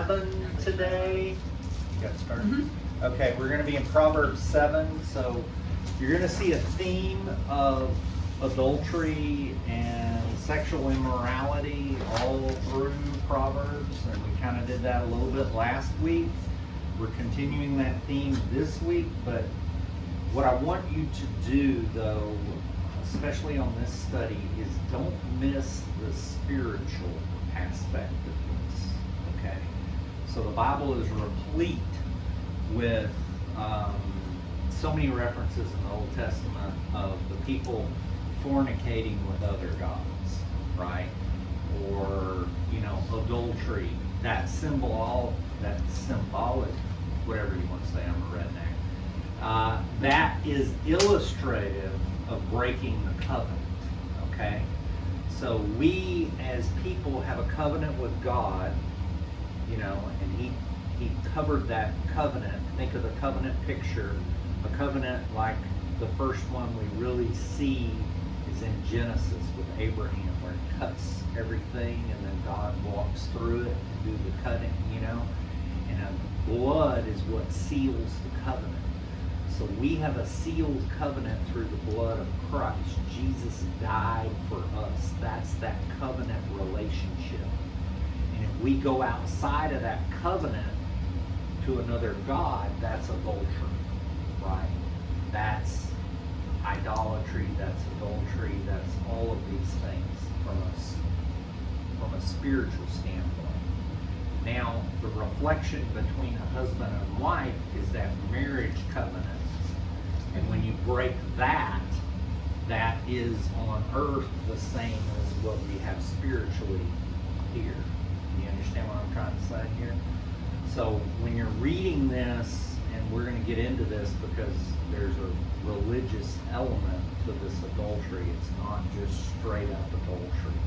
7 today. You got started? Mm-hmm. Okay, we're going to be in Proverbs 7. So you're going to see a theme of adultery and sexual immorality all through Proverbs, and we kind of did that a little bit last week. We're continuing that theme this week, but what I want you to do, though, especially on this study, is don't miss the spiritual aspect of this, okay? So the Bible is replete with so many references in the Old Testament of the people fornicating with other gods, right? Or, adultery. That symbolic, whatever you want to say, I'm a redneck. That is illustrative of breaking the covenant, okay? So we as people have a covenant with God, and he covered that covenant. Think of the covenant picture. A covenant like the first one we really see is in Genesis with Abraham, where it cuts everything and then God walks through it to do the cutting, and blood is what seals the covenant. So we have a sealed covenant through the blood of Christ. Jesus died for us. That's that covenant relationship. And if we go outside of that covenant to another god, that's adultery, right? That's idolatry, that's adultery, that's all of these things from a spiritual standpoint. Now, the reflection between a husband and wife is that marriage covenant. And when you break that, that is on earth the same as what we have spiritually here. You understand what I'm trying to say here? So when you're reading this, and we're going to get into this because there's a religious element to this adultery. It's not just straight up adultery.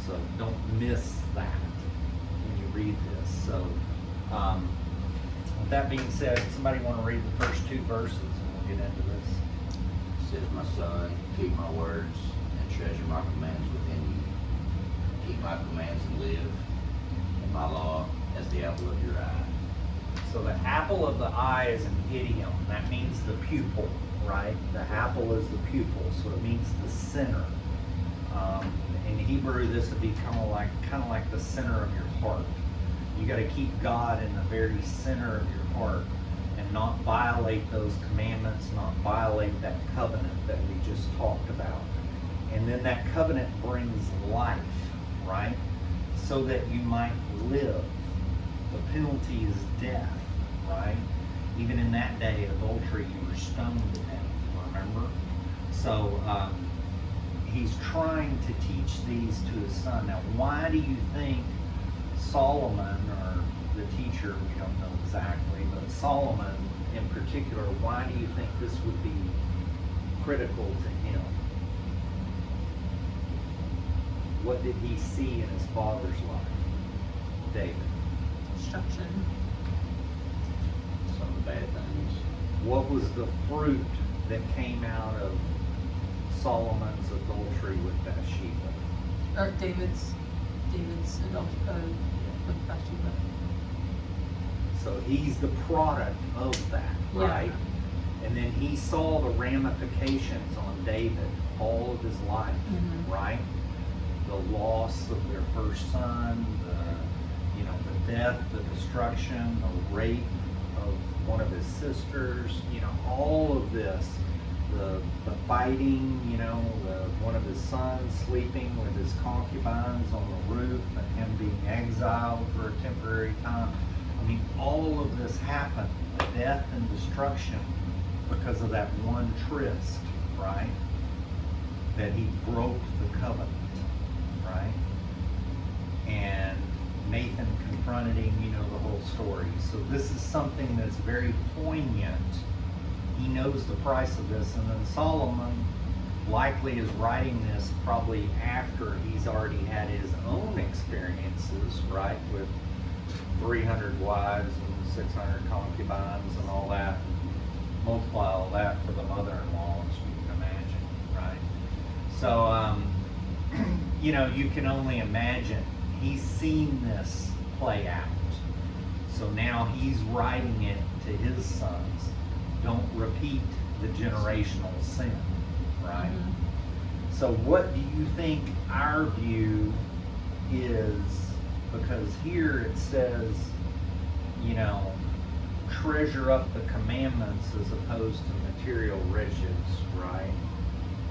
So don't miss that when you read this. So with that being said, somebody want to read the first 2 verses and we'll get into this. It says, "My son, keep my words and treasure my commands within you. Keep my commands and live, and my law as the apple of your eye." So the apple of the eye is an idiom. That means the pupil, right? The apple is the pupil, so it means the center. In Hebrew, this would be kind of like the center of your heart. You got to keep God in the very center of your heart and not violate those commandments, not violate that covenant that we just talked about. And then that covenant brings life, right? So that you might live. The penalty is death, right? Even in that day, adultery, you were stoned to death, remember? So he's trying to teach these to his son. Now, why do you think Solomon, or the teacher, we don't know exactly, but Solomon in particular, why do you think this would be critical to him? What did he see in his father's life? David. Destruction. Some of the bad things. What was the fruit that came out of Solomon's adultery with Bathsheba? David's adultery with Bathsheba. So he's the product of that, right? Yeah. And then he saw the ramifications on David all of his life, right? The loss of their first son, the death, the destruction, the rape of one of his sisters, all of this, the fighting, one of his sons sleeping with his concubines on the roof and him being exiled for a temporary time. I mean, all of this happened, death and destruction, because of that one tryst, right? That he broke the covenant, right? And Nathan confronted him, the whole story. So this is something that's very poignant. He knows the price of this, and then Solomon likely is writing this probably after he's already had his own experiences, right, with 300 wives and 600 concubines and all that. Multiply all that for the mother-in-law, as you can imagine, right? So, you can only imagine. He's seen this play out, So now he's writing it to his sons. Don't repeat the generational sin, right? So what do you think our view is? Because here it says, you know, treasure up the commandments as opposed to material riches, right?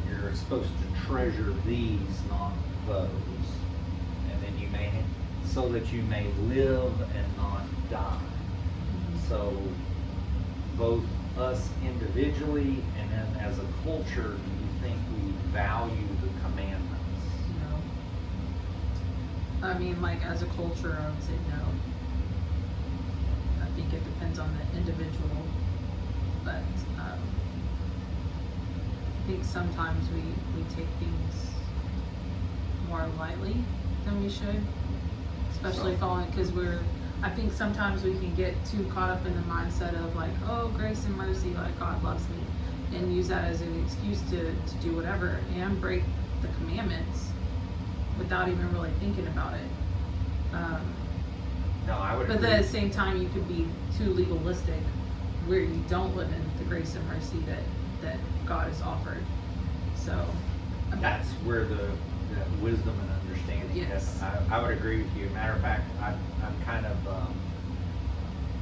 You're supposed to treasure these, not those. And then you may, so that you may live and not die. So both us individually and then as a culture, do you think we value the commandments? No. I mean, like, as a culture, I would say no. I think it depends on the individual, but I think sometimes we take things more lightly than we should, especially following, because I think sometimes we can get too caught up in the mindset of like, oh, grace and mercy, like God loves me, and use that as an excuse to do whatever and break the commandments without even really thinking about it. No, I would But agree. then at the same time, you could be too legalistic where you don't live in the grace and mercy that God has offered. So That's where the wisdom and understanding. Yes. I would agree with you. Matter of fact, I'm kind of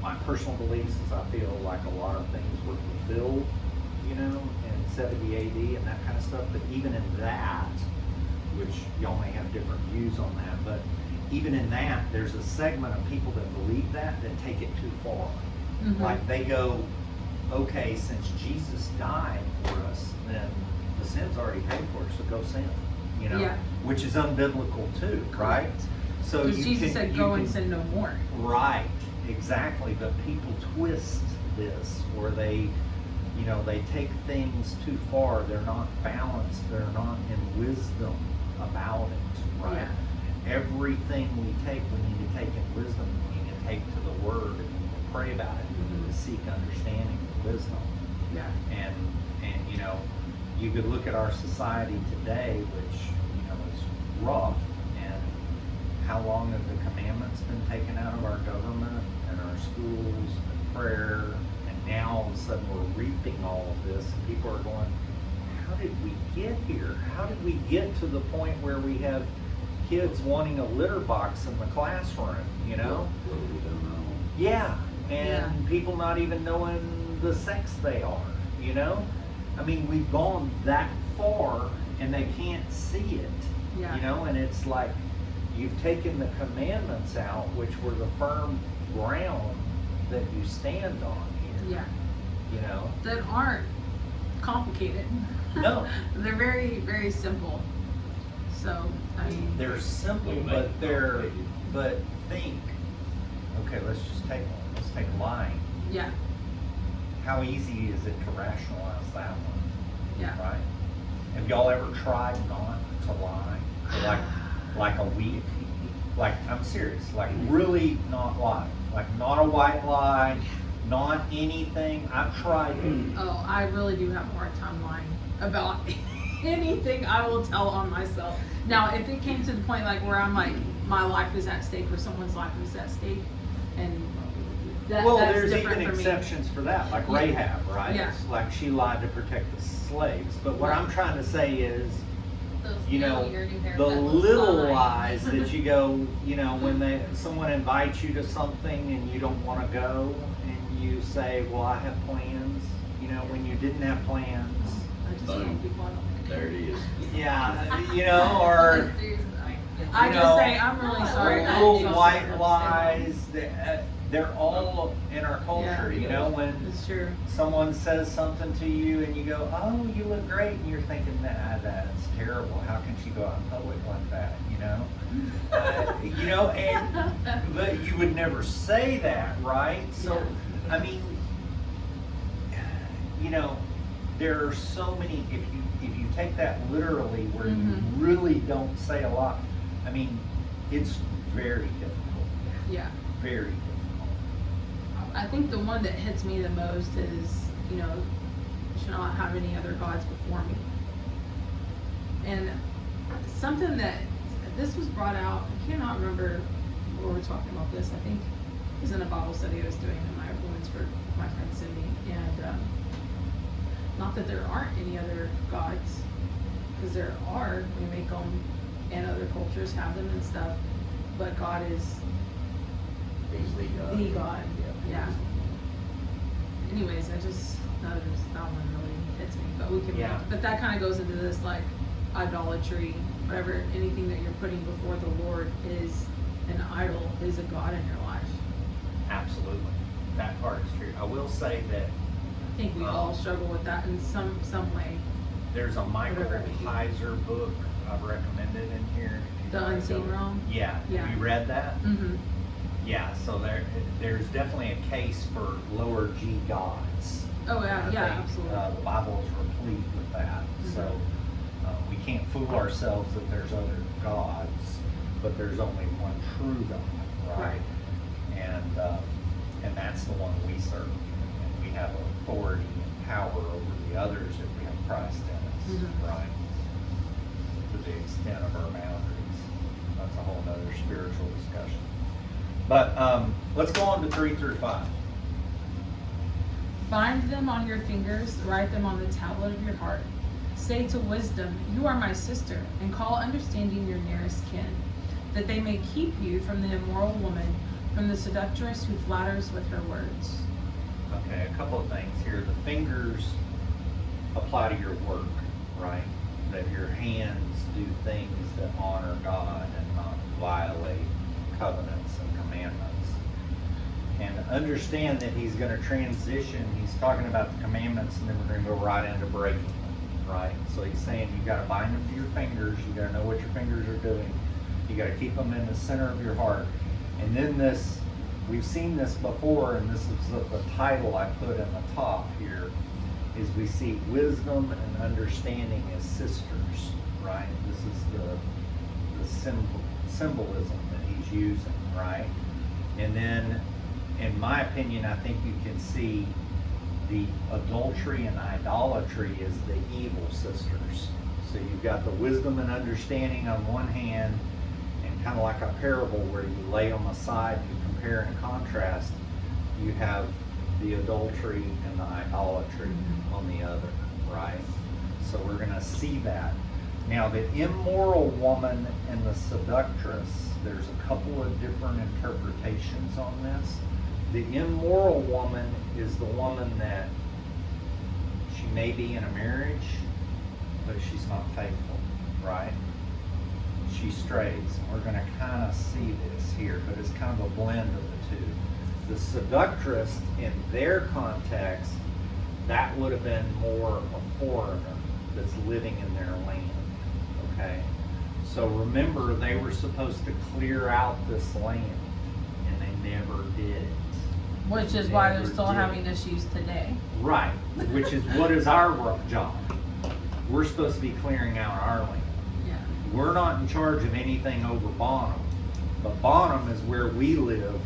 my personal beliefs is I feel like a lot of things were fulfilled, you know, in 70 AD and that kind of stuff. But even in that, which y'all may have different views on that, but even in that, there's a segment of people that believe that take it too far. Like they go, okay, since Jesus died for us, then the sin's already paid for, so go sin. You know, Yeah. which is unbiblical too, right? So because Jesus said, "Go and sin no more." Right, exactly. But people twist this, or they, you know, they take things too far. They're not balanced. They're not in wisdom about it, right? Yeah. Everything we take, we need to take in wisdom. We need to take to the Word and we need to pray about it. We need to seek understanding and wisdom. Yeah. And you know, you could look at our society today, which, you know, is rough, and how long have the commandments been taken out of our government and our schools and prayer, and now all of a sudden we're reaping all of this, and people are going, how did we get here? How did we get to the point where we have kids wanting a litter box in the classroom, you know? What have we done wrong? Yeah, and Yeah. people not even knowing the sex they are, you know? I mean, we've gone that far and they can't see it, Yeah. you know? And it's like, you've taken the commandments out, which were the firm ground that you stand on here, Yeah. you know? That aren't complicated. No. They're very, very simple. So, I mean, They're simple, We make but it they're, complicated. but think, okay, let's just take one. Let's take lying. yeah. How easy is it to rationalize that one? Yeah. Right? Have y'all ever tried not to lie for like a week? Like, I'm serious, like really not lie. Like not a white lie, not anything. I've tried it. Oh, I really do have a hard time lying about anything I will tell on myself. Now, if it came to the point like where I'm like, my life is at stake or someone's life is at stake, and Well, that's there's different even for me. exceptions for that, like Yeah. Rahab, right? Yeah. Like she lied to protect the slaves. But what Right. I'm trying to say is, Those you know, failure to the haircut was little fine. lies that you go, you know, when someone invites you to something and you don't want to go, and you say, well, I have plans, you know, when you didn't have plans. I just Boom. tell people I don't think. There it is. Yeah, you know, or Seriously, I you just know, say, I'm really sorry. I little didn't know white something. lies, they're all in our culture, Yeah. you know, when It's true. someone says something to you and you go, oh, you look great, and you're thinking, nah, that's terrible. How can she go out in public like that, you know? You know, but you would never say that, right? So, I mean, you know, there are so many, if you take that literally where you really don't say a lot, I mean, it's very difficult, Yeah. very difficult. I think the one that hits me the most is, you know, you should not have any other gods before me. And something that this was brought out, I cannot remember where we're talking about this. I think, was in a Bible study I was doing in my women's group, my friend Cindy, and not that there aren't any other gods, because there are, we make them, and other cultures have them and stuff, but God is He's the God. the God. Yeah. He's- Anyways, that one really hits me, but we can, Yeah. but that kind of goes into this, like, idolatry, whatever, anything that you're putting before the Lord is an idol, is a God in your life. Absolutely. That part is true. I will say that I think we all struggle with that in some way. there's a Michael Whatever it may be. Heiser book I've recommended in here. If you The wanna Unseen go- Realm? Yeah. Yeah. Have you read that? Mm-hmm. Yeah. So there's definitely a case for lower G gods. Oh, yeah, I yeah, think, absolutely. the Bible is replete with that. Mhm. So we can't fool ourselves that there's other gods, but there's only one true God, right? And that's the one we serve. And we have authority and power over the others if we have Christ in us, Mhm. right? To the extent of our boundaries. That's a whole nother spiritual discussion. But let's go on to 3 through 5. Bind them on your fingers, write them on the tablet of your heart. Say to wisdom, you are my sister, and call understanding your nearest kin, that they may keep you from the immoral woman, from the seductress who flatters with her words. Okay, a couple of things here. The fingers apply to your work, right? That your hands do things that honor God and not violate covenants and commandments. And understand that he's going to transition. He's talking about the commandments, and then we're going to go right into breaking them, right? So he's saying you've got to bind them to your fingers. You've got to know what your fingers are doing. You got to keep them in the center of your heart. And then this, we've seen this before, and this is the title I put in the top here, is we see wisdom and understanding as sisters, right? This is the symbolism that he's using, right? And then, in my opinion, I think you can see the adultery and idolatry as the evil sisters. So you've got the wisdom and understanding on one hand, and kind of like a parable where you lay them aside, you compare and contrast, you have the adultery and the idolatry on the other, right? So we're going to see that. Now, the immoral woman and the seductress, there's a couple of different interpretations on this. The immoral woman is the woman that she may be in a marriage, but she's not faithful, right? She strays. And we're going to kind of see this here, but it's kind of a blend of the two. The seductress, in their context, that would have been more a foreigner that's living in their land, okay? So remember, they were supposed to clear out this land, and they never did. Which is why they're Never still did. having issues today. Right, which is what is our job? We're supposed to be clearing out our land. Yeah. We're not in charge of anything over Bonham, but Bonham is where we live,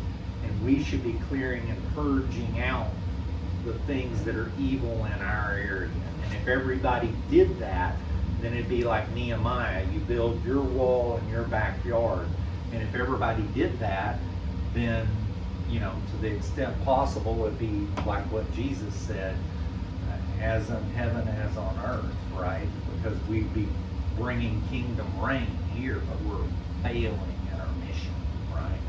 and we should be clearing and purging out the things that are evil in our area. And if everybody did that, then it'd be like Nehemiah. You build your wall in your backyard. And if everybody did that, then, you know, to the extent possible, it'd be like what Jesus said, as in heaven as on earth, right? Because we'd be bringing kingdom reign here, but we're failing at our mission, right?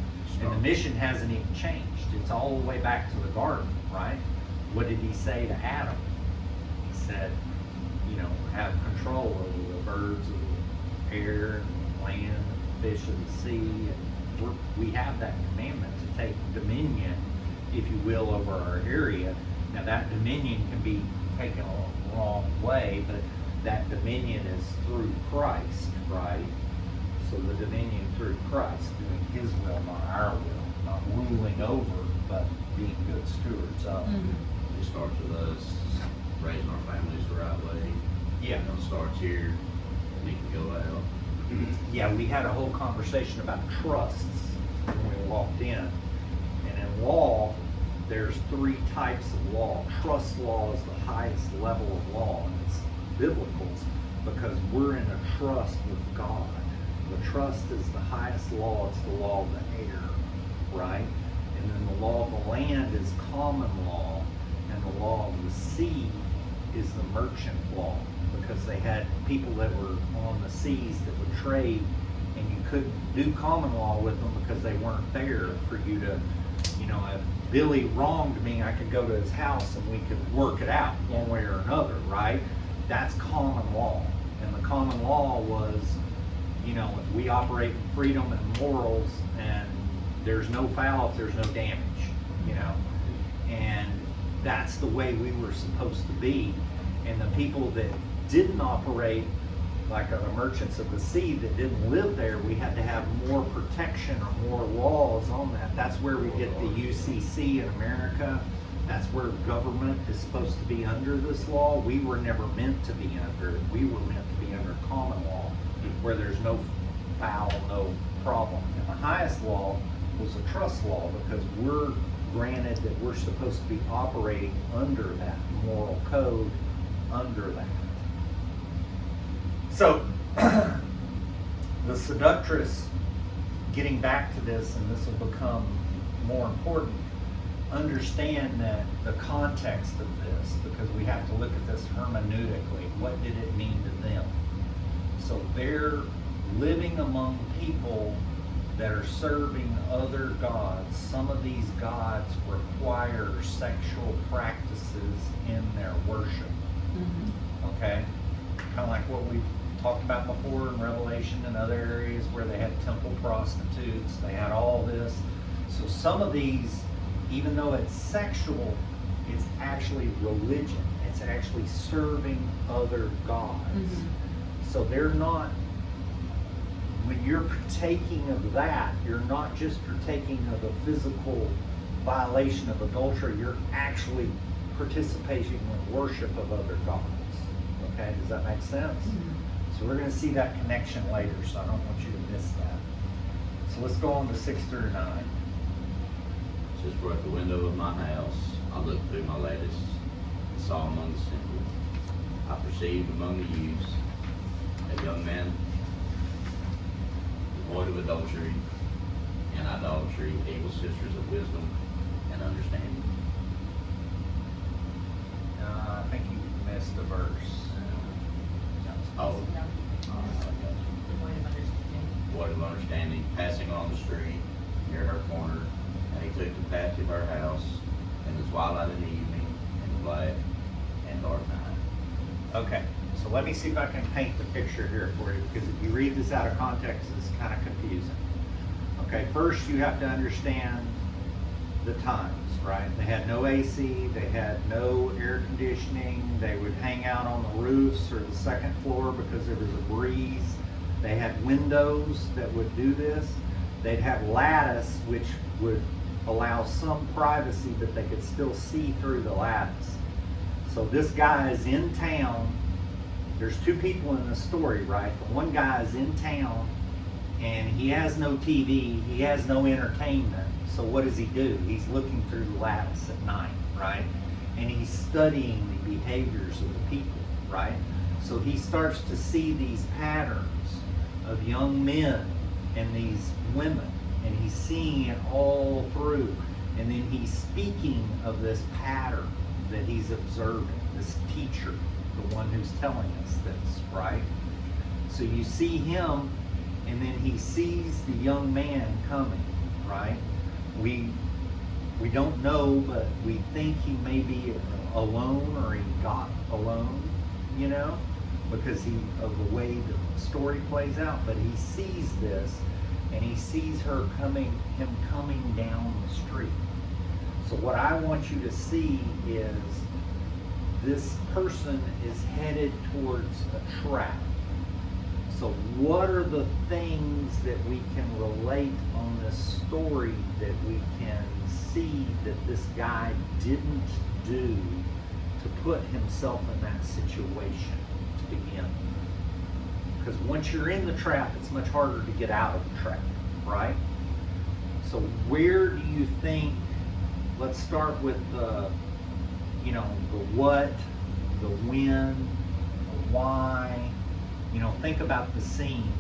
And the mission hasn't even changed. It's all the way back to the garden, right? What did he say to Adam? He said, you know, have control over the birds of the air, and land, and fish of the sea. And we have that commandment to take dominion, if you will, over our area. Now that dominion can be taken a wrong way, but that dominion is through Christ, right? So the dominion through Christ, doing his will, not our will, not ruling over, but being good stewards of. It starts with us raising our families the right way. Yeah. You know, it starts here, we can go out. Yeah, we had a whole conversation about trusts when we walked in. And in law, there's 3 types of law. Trust law is the highest level of law, and it's biblical because we're in a trust with God. The trust is the highest law. It's the law of the air, right? And then the law of the land is common law, and the law of the sea is the merchant law, because they had people that were on the seas that would trade, and you couldn't do common law with them because they weren't there for you to, if Billy wronged me, I could go to his house and we could work it out one way or another, right? That's common law. And the common law was, we operate in freedom and morals, and there's no foul if there's no damage, and that's the way we were supposed to be. And the people that didn't operate, like the merchants of the sea that didn't live there, we had to have more protection or more laws on that. That's where we get the UCC in America. That's where government is supposed to be under this law. We were never meant to be under it. We were meant to be under common law, where there's no foul, no problem. And the highest law was a trust law, because we're granted that we're supposed to be operating under that moral code, under that. So, the seductress, getting back to this, and this will become more important, understand that the context of this, because we have to look at this hermeneutically. What did it mean to them? So they're living among people that are serving other gods. Some of these gods require sexual practices in their worship. Okay? Kind of like what we've talked about before in Revelation and other areas where they had temple prostitutes, they had all this. So some of these, even though it's sexual, it's actually religion. It's actually serving other gods. So they're not, when you're partaking of that, you're not just partaking of a physical violation of adultery, you're actually participating in worship of other gods. Okay, does that make sense? So we're going to see that connection later, so I don't want you to miss that. So let's go on to 6 through 9. It says, for at the window of my house I looked through my lattice and saw among the simple. I perceived among the youths a young man devoid of adultery and idolatry, able sisters of wisdom and understanding. I think you missed a verse. Oh, Void of understanding, passing on the street near her corner, and he took the path to her house in the twilight of the evening, in the black and dark night. Okay, so let me see if I can paint the picture here for you, because if you read this out of context, it's kind of confusing. Okay, first you have to understand the times, right? They had no AC, they had no air conditioning, they would hang out on the roofs or the second floor because there was a breeze. They had windows that would do this. They'd have lattice, which would allow some privacy, but they could still see through the lattice. So this guy is in town. There's two people in the story, right? The one guy is in town, and he has no TV, he has no entertainment. So what does he do? He's looking through the lattice at night, right? And he's studying the behaviors of the people, right? So he starts to see these patterns of young men and these women, and he's seeing it all through. And then he's speaking of this pattern that he's observing, this teacher, the one who's telling us this, right? So you see him, and then he sees the young man coming, right? We don't know, but we think he may be alone, or he got alone, because of the way the story plays out. But he sees this, and he sees him coming down the street. So what I want you to see is this person is headed towards a trap. So what are the things that we can relate on this story that we can see that this guy didn't do to put himself in that situation to begin? Because once you're in the trap, it's much harder to get out of the trap, right? So where do you think, let's start with the what, the when, the why. Think about the scene.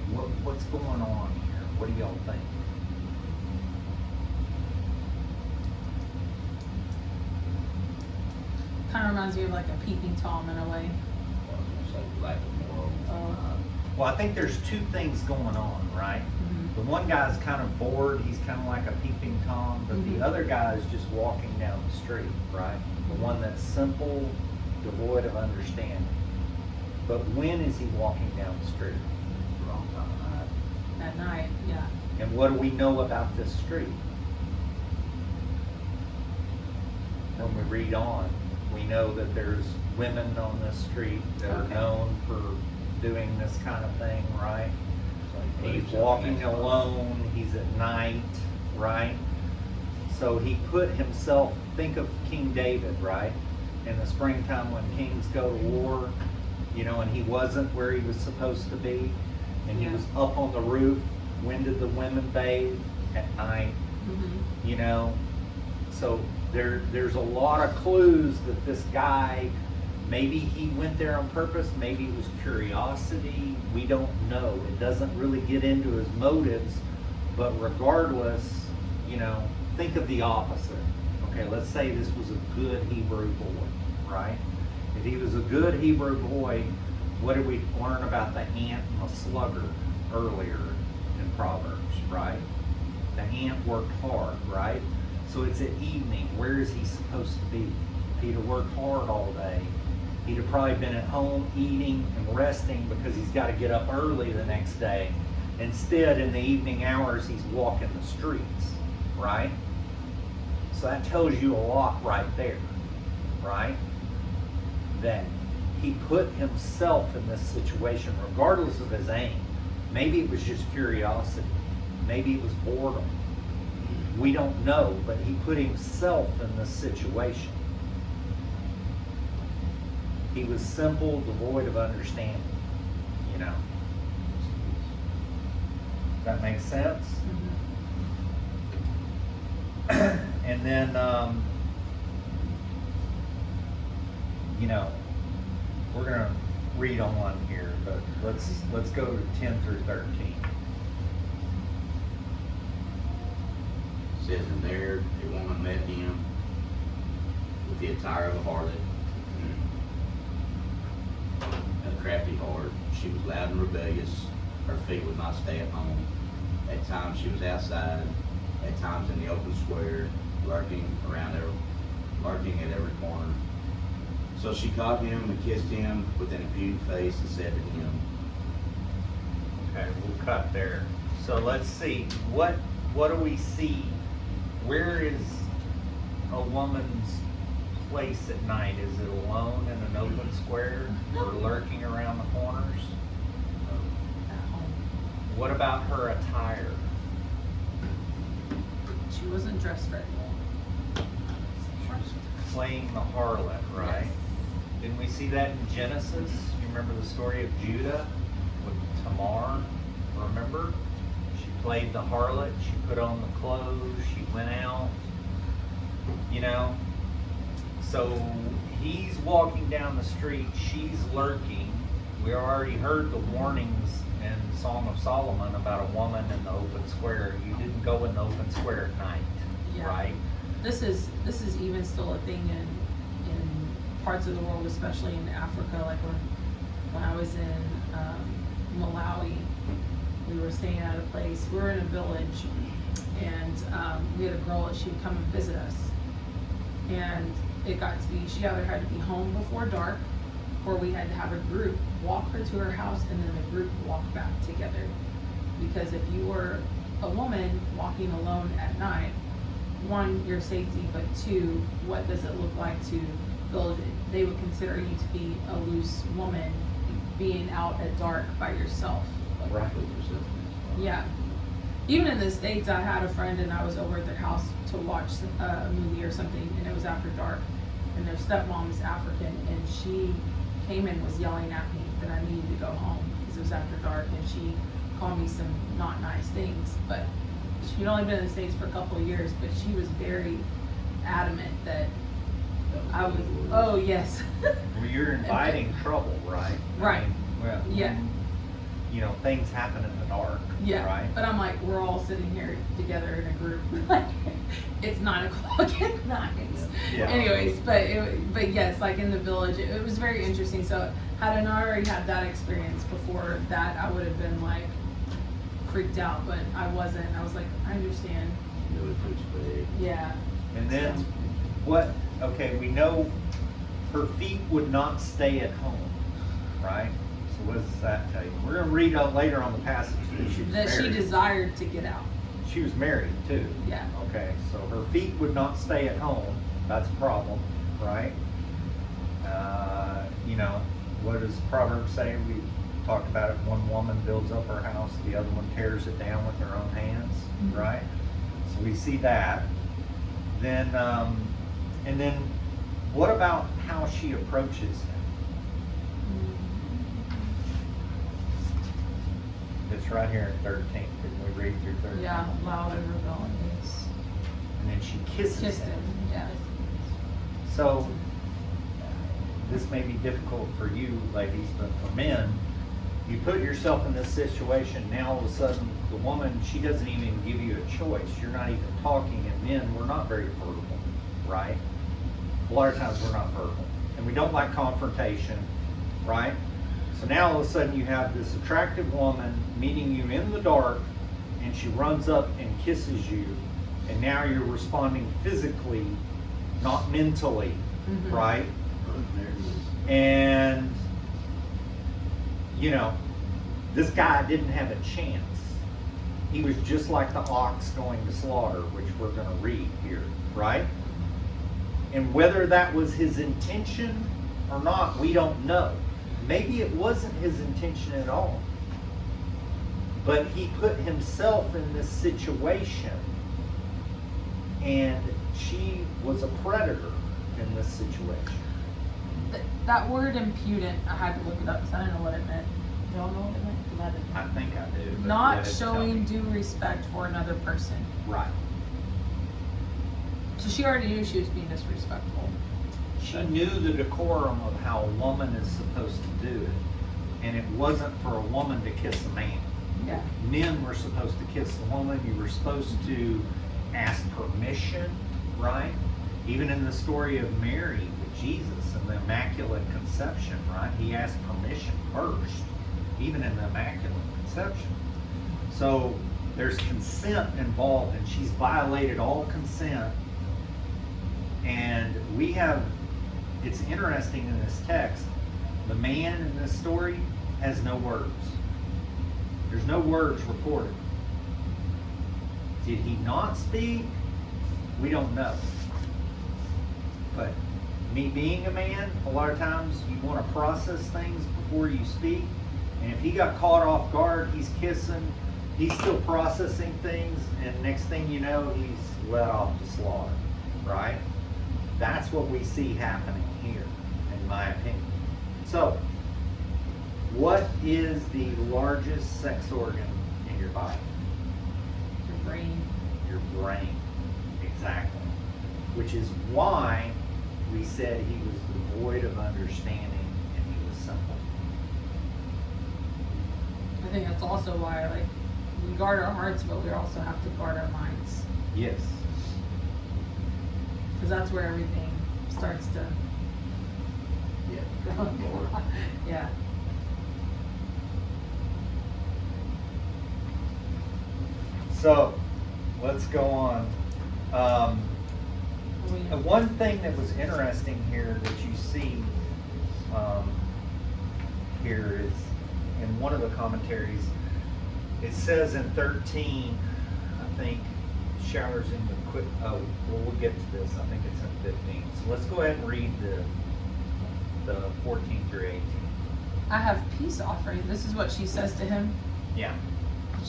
What's going on here? What do y'all think? Kind of reminds me of like a peeping Tom in a way. I was gonna say lack of moral. Well, I think there's two things going on, right? The one guy's kind of bored, he's kind of like a peeping Tom, but the other guy is just walking down the street, right? The one that's simple, devoid of understanding. But when is he walking down the street? Wrong time of night. At night, yeah. And what do we know about this street? When we read on, we know that there's women on this street that are known for doing this kind of thing, right? He's walking alone, he's at night, right? So he put himself, think of King David, right? In the springtime when kings go to war, you know, and he wasn't where he was supposed to be, and he was up on the roof. When did the women bathe? At night, you know? So there's a lot of clues that this guy, maybe he went there on purpose, maybe it was curiosity, we don't know. It doesn't really get into his motives, but regardless, you know, think of the opposite. Okay, let's say this was a good Hebrew boy, right? If he was a good Hebrew boy, what did we learn about the ant and the sluggard earlier in Proverbs, right? The ant worked hard, right? So it's at evening. Where is he supposed to be? If he'd have worked hard all day, he'd have probably been at home eating and resting because he's got to get up early the next day. Instead, in the evening hours, he's walking the streets, right? So that tells you a lot right there, right? That he put himself in this situation regardless of his aim. Maybe it was just curiosity. Maybe it was boredom. We don't know, but he put himself in this situation. He was simple, devoid of understanding, you know. That makes sense? And then, you know, we're going to read on here, but let's go to 10 through 13. It says, and there a woman met him with the attire of a harlot, a crafty heart. She was loud and rebellious. Her feet would not stay at home. At times she was outside, at times in the open square, lurking at every corner. So she caught him and kissed him with an impudent face and said to him. Okay, we'll cut there. So let's see, what do we see? Where is a woman's place at night? Is it alone in an open square or lurking around the corners? At home. What about her attire? She wasn't dressed very well. Playing the harlot, right? Yes. Didn't we see that in Genesis? You remember the story of Judah with Tamar? Remember? She played the harlot, she put on the clothes, she went out, you know? So he's walking down the street, she's lurking. We already heard the warnings in Song of Solomon about a woman in the open square. You didn't go in the open square at night, right? This is even still a thing in parts of the world, especially in Africa. Like when I was in Malawi, we were staying at a place. We were in a village, and we had a girl that she would come and visit us. And it got to be, she either had to be home before dark, or we had to have a group walk her to her house, and then the group walk back together. Because if you were a woman walking alone at night, one, your safety, but two, what does it look like to build it? They would consider you to be a loose woman being out at dark by yourself. Right. Yeah. Even in the States, I had a friend and I was over at their house to watch a movie or something, and it was after dark, and their stepmom is African, and she came and was yelling at me that I needed to go home because it was after dark, and she called me some not nice things. But she'd only been in the States for a couple of years, but she was very adamant that I was, oh yes. Well, you're inviting trouble, right? Right. I mean, well, Yeah. You know, things happen in the dark, Yeah, right? but I'm like, we're all sitting here together in a group. Like, it's 9 o'clock at night. Yeah. Anyways, but yes, like in the village, it was very interesting. So had I already had that experience before that, I would have been like freaked out, but I wasn't. I was like, I understand. Knew what to expect. Yeah. And then what, okay, we know her feet would not stay at home, right? So what does that tell you? We're going to read later on the passage that she was That she married. desired to get out. She was married too. Yeah. Okay, so her feet would not stay at home. That's a problem, right? You know, what does Proverbs say? We talked about it. One woman builds up her house, the other one tears it down with her own hands, Mhm. right? So we see that. Then, and then what about how she approaches him? It's right here in 13. Didn't we read through 13? Yeah, loud and rebellious. And then she kisses Kissed him. him. Yeah. So, this may be difficult for you ladies, but for men, you put yourself in this situation, now all of a sudden the woman, she doesn't even give you a choice. You're not even talking, and men, we're not very verbal, right? A lot of times we're not verbal. And we don't like confrontation, right? So now all of a sudden you have this attractive woman meeting you in the dark, and she runs up and kisses you, and now you're responding physically, not mentally, Mhm. right? There it is. And, you know, this guy didn't have a chance. He was just like the ox going to slaughter, which we're going to read here, right? And whether that was his intention or not, we don't know. Maybe it wasn't his intention at all. But he put himself in this situation, and she was a predator in this situation. That word impudent, I had to look it up because I didn't know what it meant. Y'all know what it meant? 'Cause I didn't. I think I do. but Not let it tell showing me. due respect for another person. Right. So she already knew she was being disrespectful. She knew the decorum of how a woman is supposed to do it. And it wasn't for a woman to kiss a man. Yeah. Men were supposed to kiss the woman. You were supposed to ask permission, right? Even in the story of Mary with Jesus and the Immaculate Conception, right? He asked permission first, even in the Immaculate Conception. So there's consent involved, and she's violated all consent. And we have, it's interesting in this text, the man in this story has no words. There's no words recorded. Did he not speak? We don't know. But me being a man, a lot of times you want to process things before you speak. And if he got caught off guard, he's kissing, he's still processing things, and next thing you know, he's let off to slaughter, right? That's what we see happening here, in my opinion. So, what is the largest sex organ in your body? Your brain. Your brain. Exactly. Which is why we said he was devoid of understanding and he was simple. I think that's also why, like, we guard our hearts, but we also have to guard our minds. Yes. Because that's where everything starts to Yeah. Lord. yeah. So, let's go on. One thing that was interesting here that you see here is in one of the commentaries, it says in 13, I think, showers in the quick, well, we'll get to this. I think it's in 15. So let's go ahead and read the 14 through 18. I have peace offering. This is what she says to him. Yeah.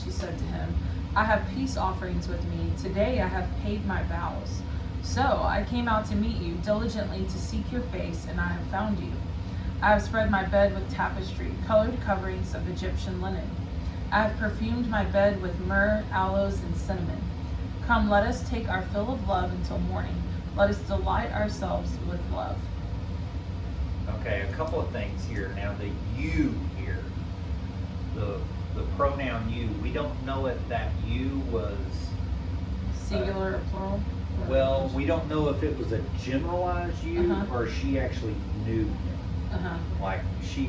She said to him, I have peace offerings with me. Today I have paid my vows. So I came out to meet you diligently to seek your face, and I have found you. I have spread my bed with tapestry, colored coverings of Egyptian linen. I have perfumed my bed with myrrh, aloes, and cinnamon. Come, let us take our fill of love until morning. Let us delight ourselves with love. Okay, a couple of things here. Now, the you here, the pronoun you, we don't know if that you was Singular or plural? Well, we don't know if it was a generalized you Uh-huh. or she actually knew him. Uh-huh. Like She's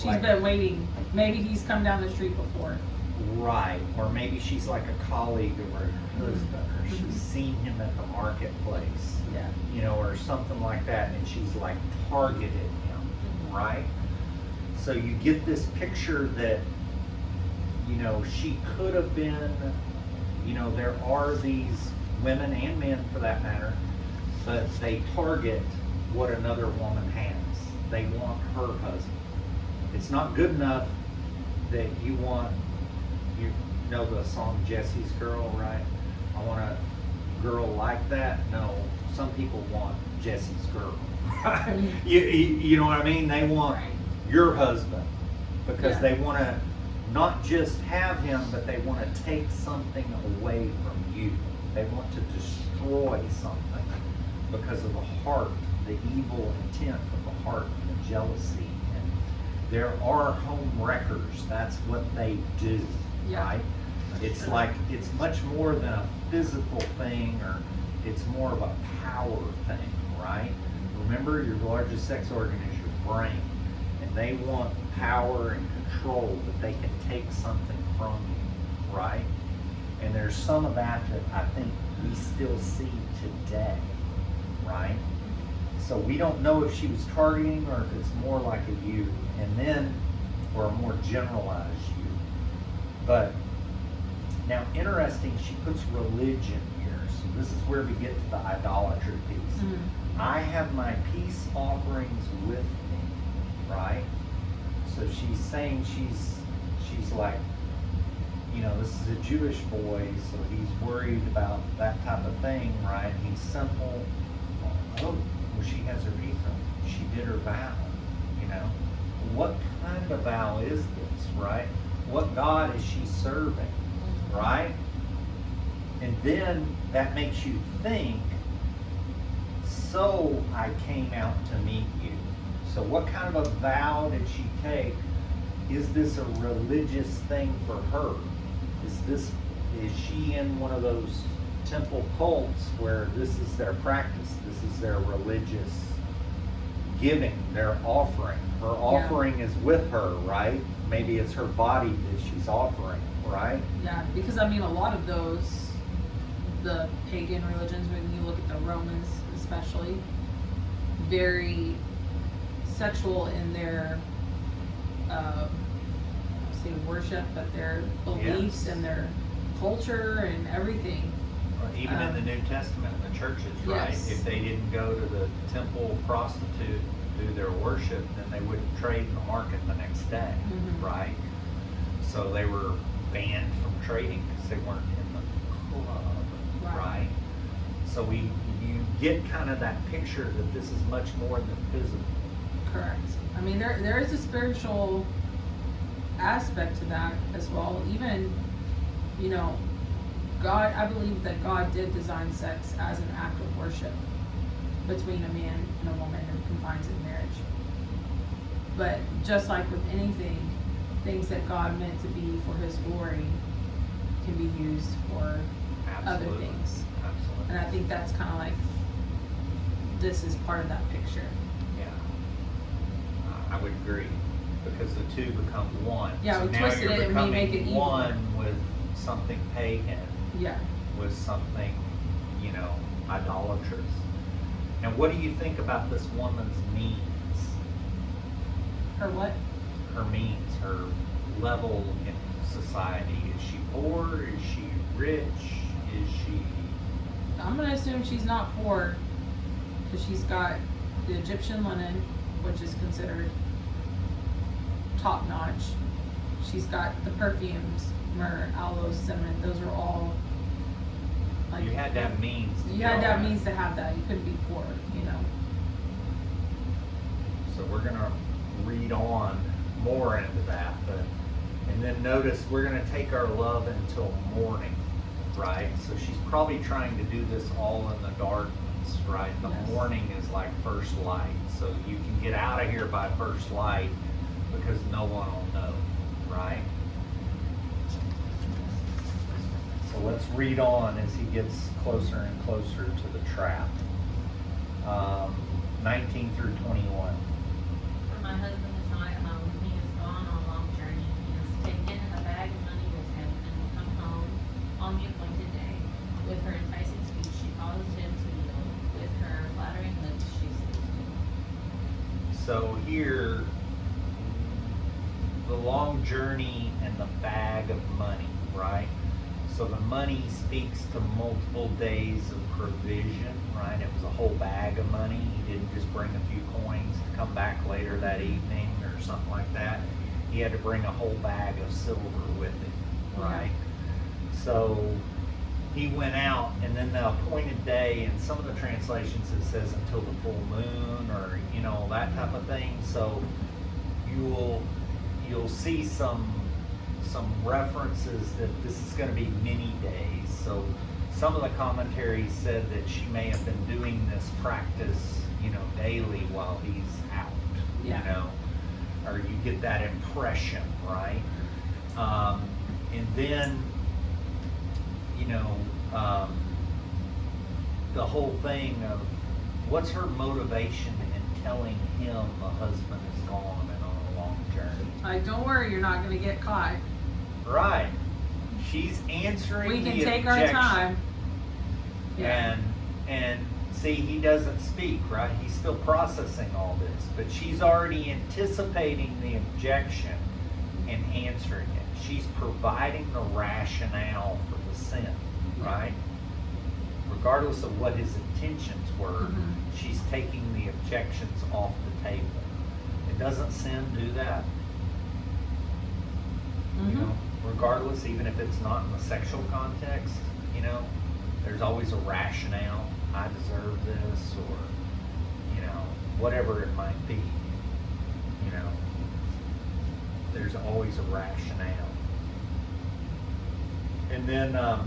like- been waiting. Maybe he's come down the street before. Right, or maybe she's like a colleague of her husband, or Mhm. she's seen him at the marketplace, Yeah. you know, or something like that, and she's like targeted him, right? So you get this picture that, you know, she could have been, you know, there are these women and men for that matter, but they target what another woman has. They want her husband. It's not good enough that you want, you know the song Jesse's Girl, right? I want a girl like that. No, some people want Jesse's girl. You know what I mean? They want Right. your husband because Yeah. they want to not just have him, but they want to take something away from you. They want to destroy something because of the heart, the evil intent of the heart, and the jealousy. And there are home wreckers. That's what they do, Yeah. right? It's like, it's much more than a physical thing, or it's more of a power thing, right? Remember, your largest sex organ is your brain, and they want power and control, that they can take something from you, right? And there's some of that I think we still see today, right? So we don't know if she was targeting or if it's more like a you, and then, or a more generalized you. But now, interesting, she puts religion here. So this is where we get to the idolatry piece. Mhm. I have my peace offerings with me, right? So she's saying she's like, you know, this is a Jewish boy, so he's worried about that type of thing, right? He's simple. Oh, well, she has her reason. She did her vow, you know. What kind of vow is this, right? What God is she serving, right? And then that makes you think, so I came out to meet you. So what kind of a vow did she take? Is this a religious thing for her? Is she in one of those temple cults where this is their practice, this is their religious giving, their offering? Her offering is with her, right? Maybe it's her body that she's offering, right? Yeah, because I mean, a lot of those, the pagan religions, when you look at the Romans especially, very sexual in their, I don't say worship, but their beliefs Yes. and their culture and everything. Even in the New Testament, the churches, right? Yes. If they didn't go to the temple prostitute and do their worship, then they wouldn't trade in the market the next day, Mhm. right? So they were banned from trading because they weren't in the club, Right. right? So you get kind of that picture that this is much more than physical. Correct. I mean, there is a spiritual aspect to that as well. Even, you know, God, I believe that God did design sex as an act of worship between a man and a woman who confines in marriage. But just like with anything, things that God meant to be for His glory can be used for other Absolutely. things. Absolutely. And I think that's kind of like, this is part of that picture. Yeah. I would agree, because the two become one. Yeah, So we now twisted you're it and we becoming make it evil. one with something pagan, Yeah. with something, you know, idolatrous. Now, what do you think about this woman's means? Or what? Her means, her level in society. Is she poor? Is she rich? Is she... I'm gonna assume she's not poor, because she's got the Egyptian linen, which is considered top notch. She's got the perfumes, myrrh, aloes, cinnamon. Those are all like, You had to have means. to you get had all to have that. means to have that. You couldn't be poor, you know. So we're gonna read on more into that, and then notice we're gonna take our love until morning, right? So she's probably trying to do this all in the darkness, right? The Yes. morning is like first light, so you can get out of here by first light because no one will know, right? So let's read on as he gets closer and closer to the trap. 19 through 21. For my husband is not at home. He has gone on a long journey. He has taken a bag of money with him and will come home on the appointed day. With her enticing speech, she causes him to yield. With her flattering lips, she seduces him. So here, the long journey and the bag of money, right? So the money speaks to multiple days of provision, right? It was a whole bag of money. He didn't just bring a few coins to come back later that evening or something like that. He had to bring a whole bag of silver with him, right? So he went out, and then the appointed day, and some of the translations it says until the full moon, or you know, that type of thing. So you'll see some references that this is going to be many days. So some of the commentaries said that she may have been doing this practice, you know, daily while he's out, Yeah. you know, or you get that impression, right? And then, you know, the whole thing of what's her motivation in telling him the husband is gone and on a long journey? Like, don't worry, you're not gonna get caught. Right. She's answering We can the take our objection. time. Yeah. And see, he doesn't speak, right? He's still processing all this, but she's already anticipating the objection and answering it. She's providing the rationale for the sin, right? Regardless of what his intentions were, Mhm. she's taking the objections off the table. And doesn't sin do that? You know, regardless, even if it's not in the sexual context, you know, there's always a rationale. I deserve this, or, you know, whatever it might be. You know, there's always a rationale. And then the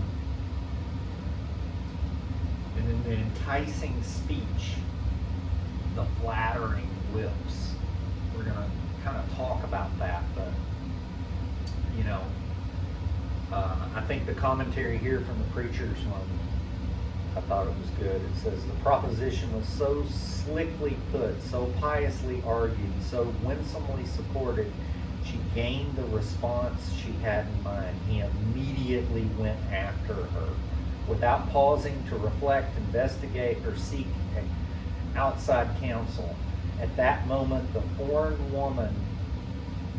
enticing speech, the flattering lips. We're gonna kind of talk about that, but you know, I think the commentary here from the preacher's one, I thought it was good. It says the proposition was so slickly put, so piously argued, so winsomely supported, she gained the response she had in mind. He immediately went after her without pausing to reflect, investigate, or seek outside counsel. At that moment, the foreign woman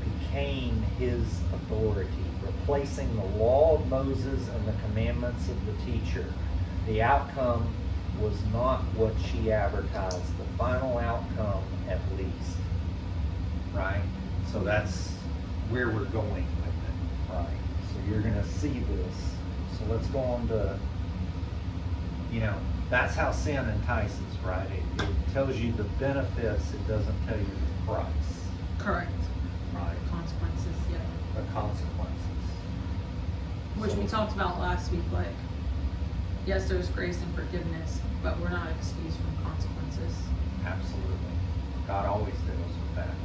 became his authority, replacing the law of Moses and the commandments of the teacher. The outcome was not what she advertised, the final outcome at least. Right? So that's where we're going with it. Right? So you're going to see this. So let's go on to, you know, that's how sin entices, right? It tells you the benefits, it doesn't tell you the price. Correct. Right? Consequences, yeah. The consequences. Which we talked about last week, like, yes, there's grace and forgiveness, but we're not excused from consequences. Absolutely. God always deals with that.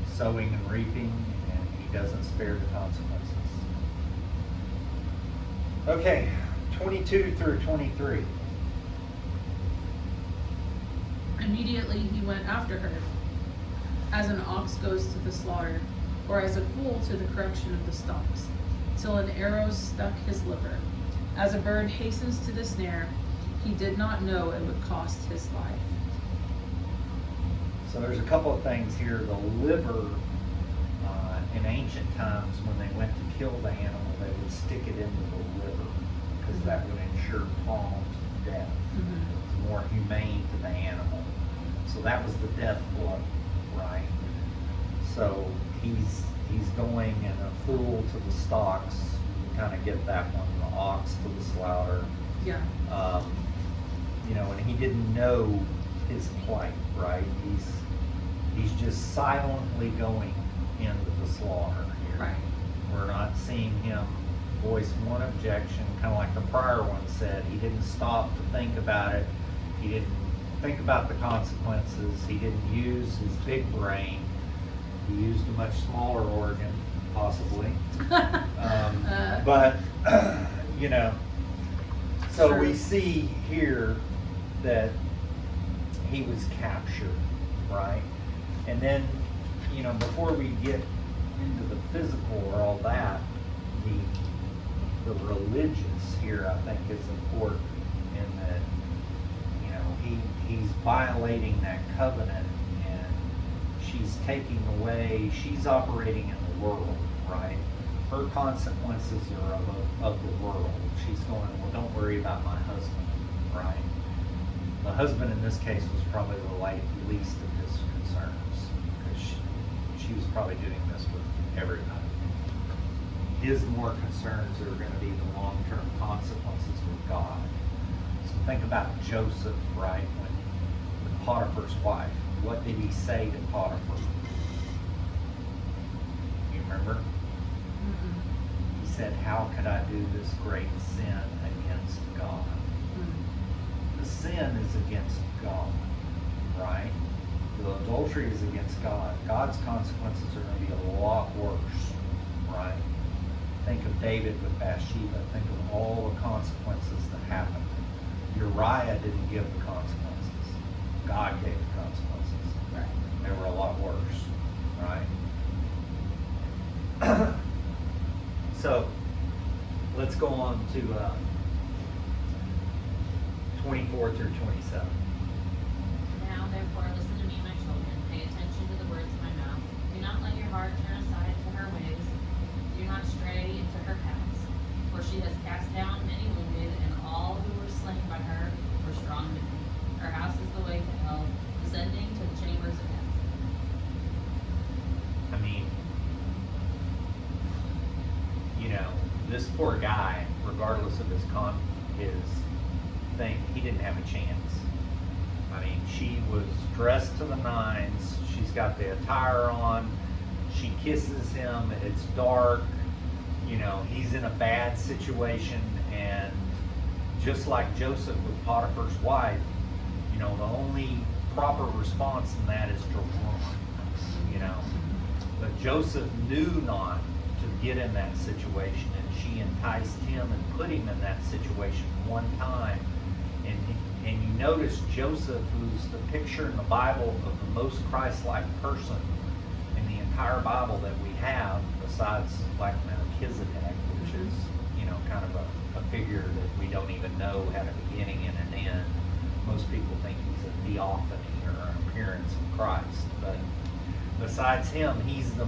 He's sowing and reaping, and he doesn't spare the consequences. Okay, 22 through 23. Immediately he went after her, as an ox goes to the slaughter, or as a fool to the correction of the stocks, till an arrow stuck his liver. As a bird hastens to the snare, he did not know it would cost his life. So there's a couple of things here. The liver, in ancient times, when they went to kill the animal, they would stick it into the liver, because that would ensure prompt death. It's more humane to the animal. So that was the death blow, right? So he's going in a fool to the stocks. You kind of get that one, the ox to the slaughter. Yeah. You know, and he didn't know his plight, right? He's just silently going into the slaughter here. Right. We're not seeing him voice one objection, kind of like the prior one said. He didn't stop to think about it. He didn't think about the consequences. He didn't use his big brain. He used a much smaller organ, possibly. But, you know, so Sure. we see here that he was captured, right? And then, you know, before we get into the physical or all that, the religious here, I think, is important in that, you know, he's violating that covenant, and she's taking away, she's operating in the world, right? Her consequences are of the world. She's going, well, don't worry about my husband, right? The husband in this case was probably the least of his concerns, because she was probably doing this with everybody. His more concerns are going to be the long-term consequences with God. So think about Joseph, right? When Potiphar's wife, what did he say to Potiphar? You remember? Mm-mm. He said, how could I do this great sin against God? Mm. The sin is against God, right? The adultery is against God. God's consequences are going to be a lot worse, right? Think of David with Bathsheba. Think of all the consequences that happened. Uriah didn't give the consequences. God gave the consequences. Right. They were a lot worse, right? So, let's go on to 24 through 27. Now therefore listen to me, my children, pay attention to the words of my mouth. Do not let your heart turn aside to her ways. Do not stray into her paths. For she has cast down many wounded, and all who were slain by her were strong men. Her house is the way to hell, descending to the chambers of death. I mean, you know, this poor guy, regardless of his thing, he didn't have a chance. I mean, she was dressed to the nines. She's got the attire on. She kisses him. It's dark. You know, he's in a bad situation. And just like Joseph with Potiphar's wife, you know, the only proper response in that is to run, you know. But Joseph knew not to get in that situation, and she enticed him and put him in that situation one time. And you notice Joseph, who's the picture in the Bible of the most Christ-like person in the entire Bible that we have, besides like Melchizedek, which is, you know, kind of a figure that we don't even know had a beginning and an end. Most people think he's a theophany or an appearance of Christ, but besides him, he's the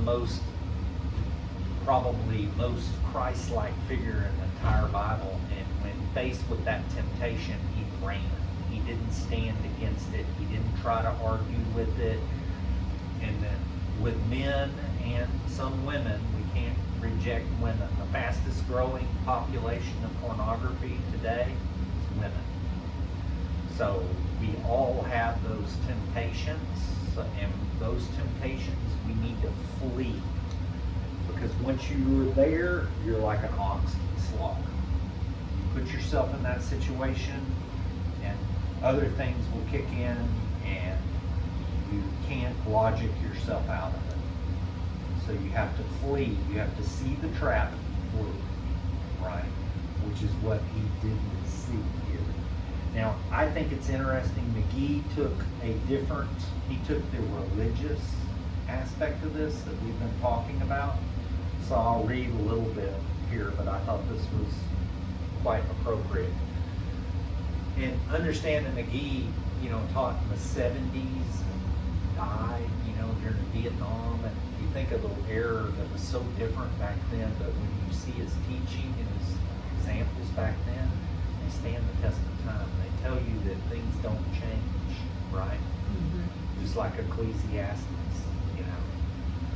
probably most Christ-like figure in the entire Bible. And when faced with that temptation, he ran. He didn't stand against it. He didn't try to argue with it. And then with men and some women, we can't reject women. The fastest growing population of pornography today is women. So we all have those temptations, and those temptations we need to flee. Because once you're there, you're like an ox to the slaughter. You put yourself in that situation, and other things will kick in, and you can't logic yourself out of it. So you have to flee. You have to see the trap and flee, right? Which is what he didn't see here. Now, I think it's interesting. McGee took he took the religious aspect of this that we've been talking about. So I'll read a little bit here, but I thought this was quite appropriate. And understand that McGee, you know, taught in the 70s and died, you know, during Vietnam. And you think of the era that was so different back then, but when you see his teaching and his examples back then, they stand the test of time. They tell you that things don't change, right? Mm-hmm. Just like Ecclesiastes, you know,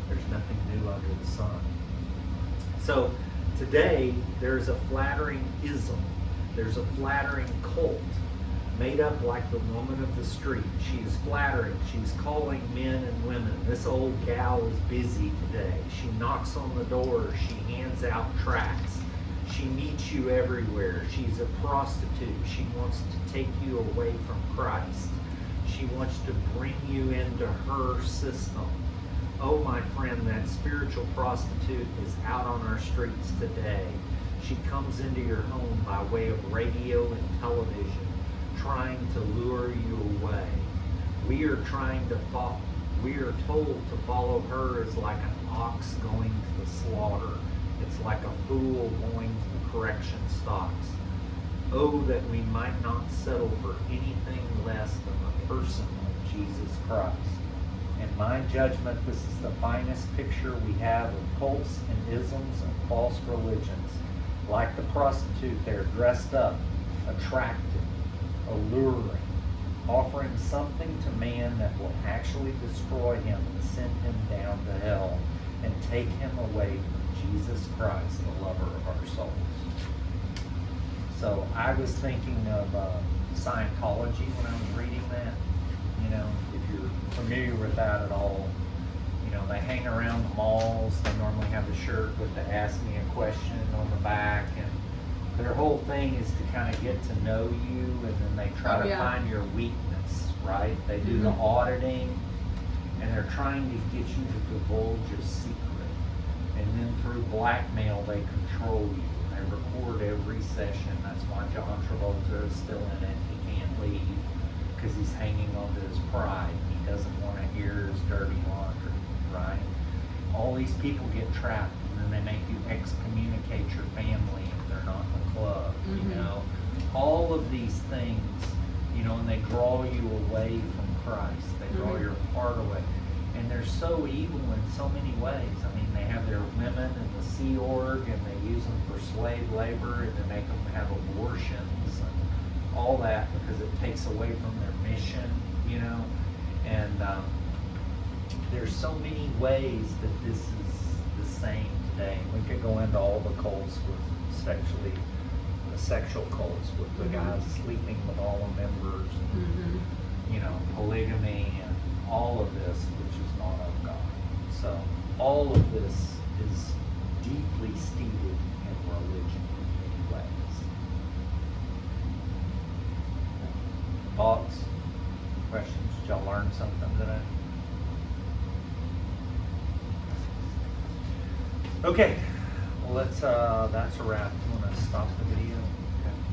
there's nothing new under the sun. So today, there's a flattering ism. There's a flattering cult made up like the woman of the street. She is flattering. She's calling men and women. This old gal is busy today. She knocks on the door. She hands out tracts. She meets you everywhere. She's a prostitute. She wants to take you away from Christ. She wants to bring you into her system. Oh, my friend, that spiritual prostitute is out on our streets today. She comes into your home by way of radio and television, trying to lure you away. We are told to follow her as like an ox going to the slaughter. It's like a fool going to the correction stocks. Oh, that we might not settle for anything less than the person of Jesus Christ. In my judgment, this is the finest picture we have of cults and isms and false religions. Like the prostitute, they're dressed up, attractive, alluring, offering something to man that will actually destroy him and send him down to hell and take him away from Jesus Christ, the lover of our souls. So I was thinking of Scientology when I was reading that. You know, if you're familiar with that at all, you know, they hang around the malls. They normally have a shirt with the Ask Me a Question on the back, and their whole thing is to kind of get to know you, and then they try to find your weakness, right? They do the auditing, and they're trying to get you to divulge a secret. And then through blackmail, they control you. They record every session. That's why John Travolta is still in it. He can't leave because he's hanging onto his pride. He doesn't want to hear his dirty laundry, right? All these people get trapped, and then they make you excommunicate your family if they're not in the club, you know? All of these things, you know, and they draw you away from Christ. They draw your heart away. And they're so evil in so many ways. I mean, they have their women in the Sea Org, and they use them for slave labor, and they make them have abortions and all that because it takes away from their mission, you know. And there's so many ways that this is the same today. We could go into all the cults with the sexual cults with the guys sleeping with all the members, and, you know, polygamy and all of this, which is not of God. So all of this is deeply seated in religion in many ways. Thoughts? Questions? Did y'all learn something today? Okay. Well, that's a wrap. I'm gonna stop the video.